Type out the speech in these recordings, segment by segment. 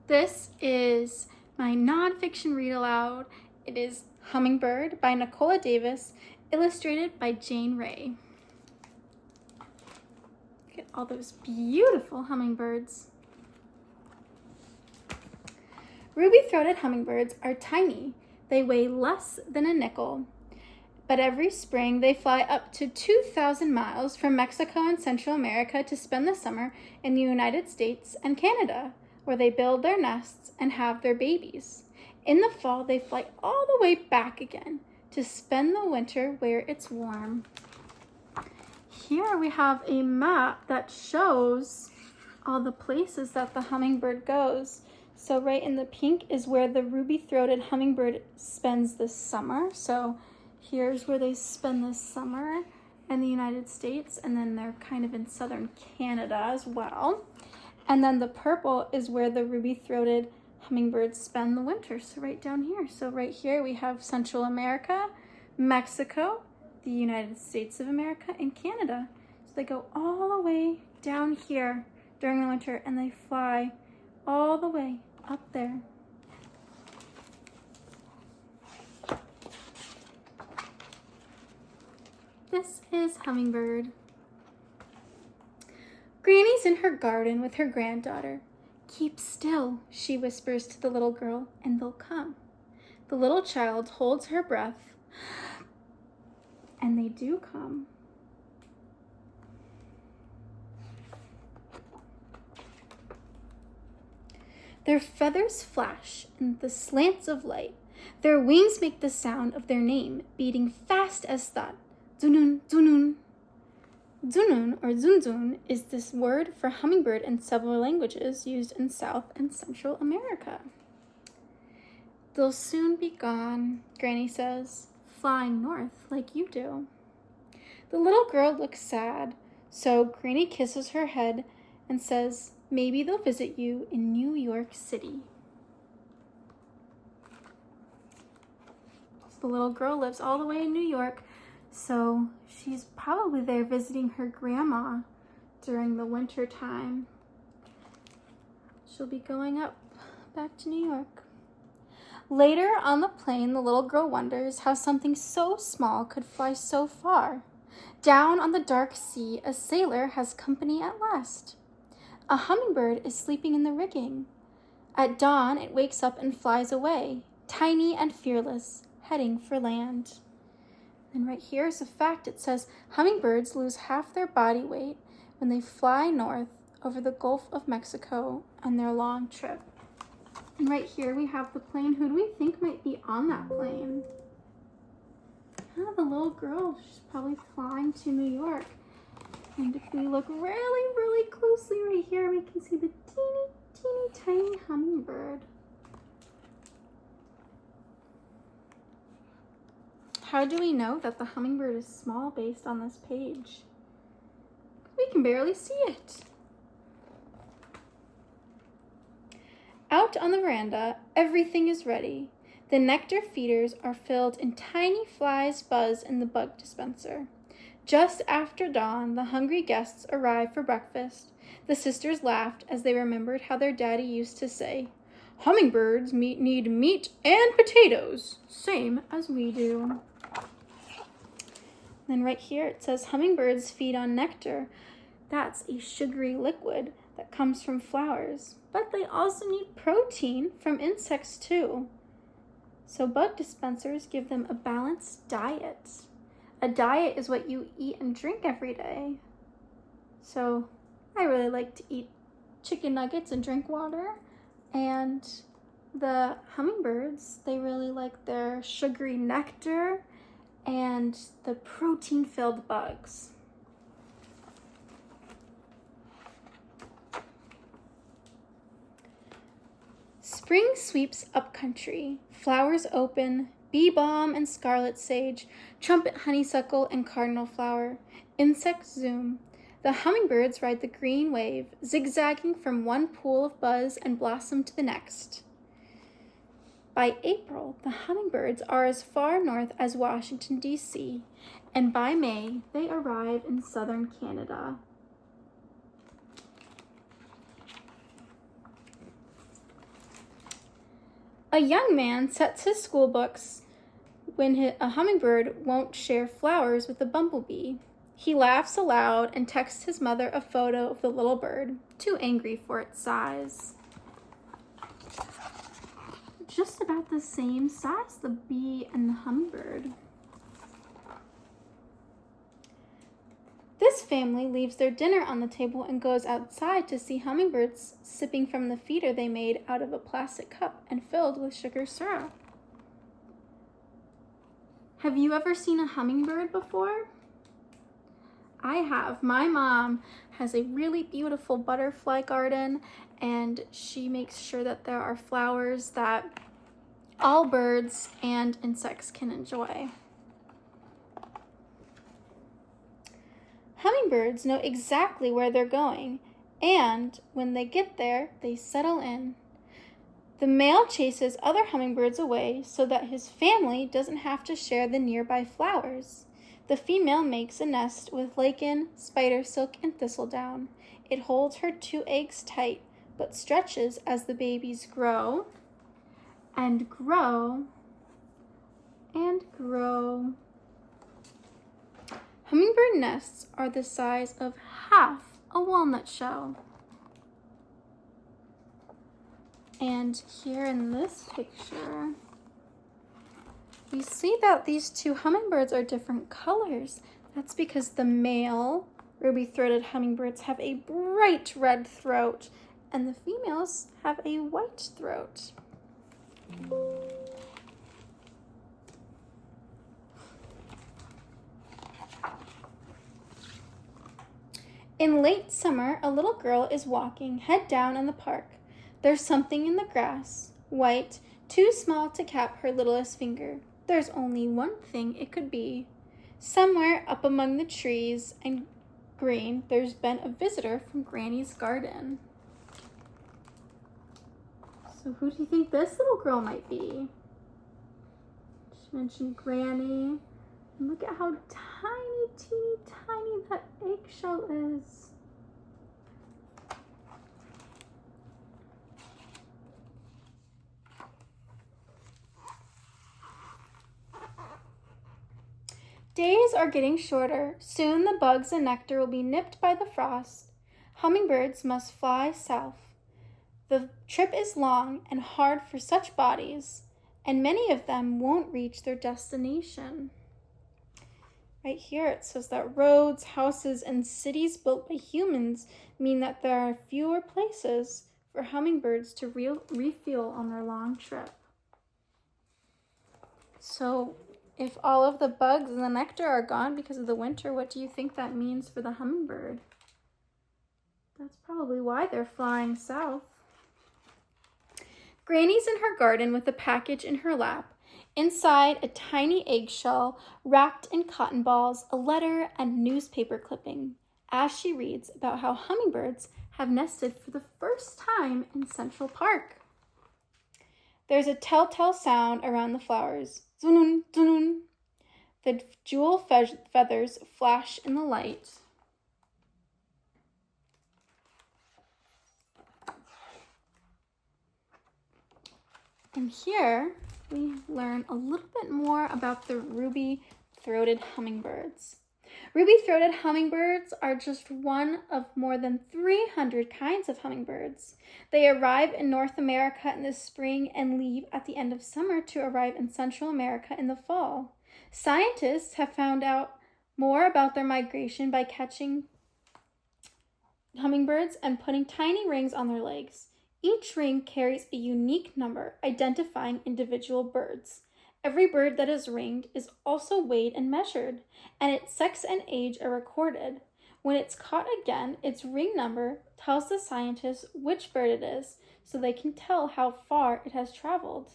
This is my nonfiction read aloud. It is Hummingbird by Nicola Davies, illustrated by Jane Ray. Look at all those beautiful hummingbirds. Ruby-throated hummingbirds are tiny. They weigh less than a nickel. But every spring they fly up to 2,000 miles from Mexico and Central America to spend the summer in the United States and Canada, where they build their nests and have their babies. In the fall, they fly all the way back again to spend the winter where it's warm. Here we have a map that shows all the places that the hummingbird goes. So right in the pink is where the ruby-throated hummingbird spends the summer. So here's where they spend the summer in the United States, and then they're kind of in southern Canada as well. And then the purple is where the ruby-throated hummingbirds spend the winter, so right down here. So right here we have Central America, Mexico, the United States of America, and Canada. So they go all the way down here during the winter, and they fly all the way up there. This is Hummingbird. Granny's in her garden with her granddaughter. "Keep still," she whispers to the little girl, "and they'll come." The little child holds her breath, and they do come. Their feathers flash in the slants of light. Their wings make the sound of their name, beating fast as thought. Zunun, zunun. Zunun, or zunzun, is this word for hummingbird in several languages used in South and Central America. "They'll soon be gone," Granny says, "flying north like you do." The little girl looks sad, so Granny kisses her head and says, "Maybe they'll visit you in New York City." So the little girl lives all the way in New York, so she's probably there visiting her grandma during the winter time. She'll be going up back to New York. Later on the plane, the little girl wonders how something so small could fly so far. Down on the dark sea, a sailor has company at last. A hummingbird is sleeping in the rigging. At dawn, it wakes up and flies away, tiny and fearless, heading for land. And right here is a fact. It says hummingbirds lose half their body weight when they fly north over the Gulf of Mexico on their long trip. And right here we have the plane. Who do we think might be on that plane? The little girl. She's probably flying to New York. And if we look really, really closely right here, we can see the teeny, teeny, tiny hummingbird. How do we know that the hummingbird is small based on this page? We can barely see it. Out on the veranda, everything is ready. The nectar feeders are filled and tiny flies buzz in the bug dispenser. Just after dawn, the hungry guests arrive for breakfast. The sisters laughed as they remembered how their daddy used to say, "Hummingbirds need meat and potatoes, same as we do." Then right here it says hummingbirds feed on nectar. That's a sugary liquid that comes from flowers, but they also need protein from insects too. So bug dispensers give them a balanced diet. A diet is what you eat and drink every day. So I really like to eat chicken nuggets and drink water, and the hummingbirds, they really like their sugary nectar and the protein-filled bugs. Spring sweeps up country. Flowers open, bee balm and scarlet sage, trumpet honeysuckle and cardinal flower. Insects zoom. The hummingbirds ride the green wave, zigzagging from one pool of buzz and blossom to the next. By April, the hummingbirds are as far north as Washington, D.C., and by May, they arrive in southern Canada. A young man sets his school books when a hummingbird won't share flowers with a bumblebee. He laughs aloud and texts his mother a photo of the little bird, too angry for its size. Just about the same size, the bee and the hummingbird. This family leaves their dinner on the table and goes outside to see hummingbirds sipping from the feeder they made out of a plastic cup and filled with sugar syrup. Have you ever seen a hummingbird before? I have. My mom has a really beautiful butterfly garden, and she makes sure that there are flowers that all birds and insects can enjoy. Hummingbirds know exactly where they're going, and when they get there, they settle in. The male chases other hummingbirds away so that his family doesn't have to share the nearby flowers. The female makes a nest with lichen, spider silk, and thistledown. It holds her 2 eggs tight, but stretches as the babies grow and grow and grow. Hummingbird nests are the size of half a walnut shell. And here in this picture, we see that these 2 hummingbirds are different colors. That's because the male ruby-throated hummingbirds have a bright red throat, and the females have a white throat. In late summer, a little girl is walking head down in the park. There's something in the grass, white, too small to cap her littlest finger. There's only one thing it could be. Somewhere up among the trees and green, there's been a visitor from Granny's garden. So who do you think this little girl might be? She mentioned Granny. And look at how tiny, teeny, tiny that eggshell is. Days are getting shorter. Soon the bugs and nectar will be nipped by the frost. Hummingbirds must fly south. The trip is long and hard for such bodies, and many of them won't reach their destination. Right here it says that roads, houses, and cities built by humans mean that there are fewer places for hummingbirds to refuel on their long trip. So if all of the bugs and the nectar are gone because of the winter, what do you think that means for the hummingbird? That's probably why they're flying south. Granny's in her garden with a package in her lap. Inside, a tiny eggshell wrapped in cotton balls, a letter, and newspaper clipping, as she reads about how hummingbirds have nested for the first time in Central Park. There's a telltale sound around the flowers. Zunun, zunun. The jewel feathers flash in the light. And here we learn a little bit more about the ruby-throated hummingbirds. Ruby-throated hummingbirds are just one of more than 300 kinds of hummingbirds. They arrive in North America in the spring and leave at the end of summer to arrive in Central America in the fall. Scientists have found out more about their migration by catching hummingbirds and putting tiny rings on their legs. Each ring carries a unique number, identifying individual birds. Every bird that is ringed is also weighed and measured, and its sex and age are recorded. When it's caught again, its ring number tells the scientists which bird it is, so they can tell how far it has traveled.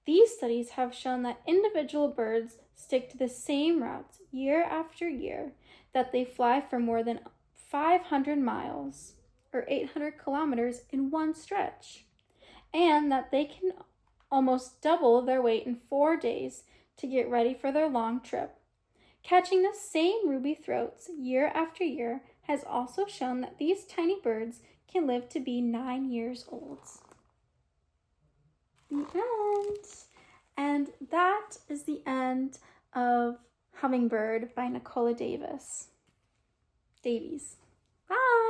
These studies have shown that individual birds stick to the same routes year after year, that they fly for more than 500 miles, or 800 kilometers in one stretch, and that they can almost double their weight in 4 days to get ready for their long trip. Catching the same ruby throats year after year has also shown that these tiny birds can live to be 9 years old. The end. And that is the end of Hummingbird by Nicola Davies. Bye!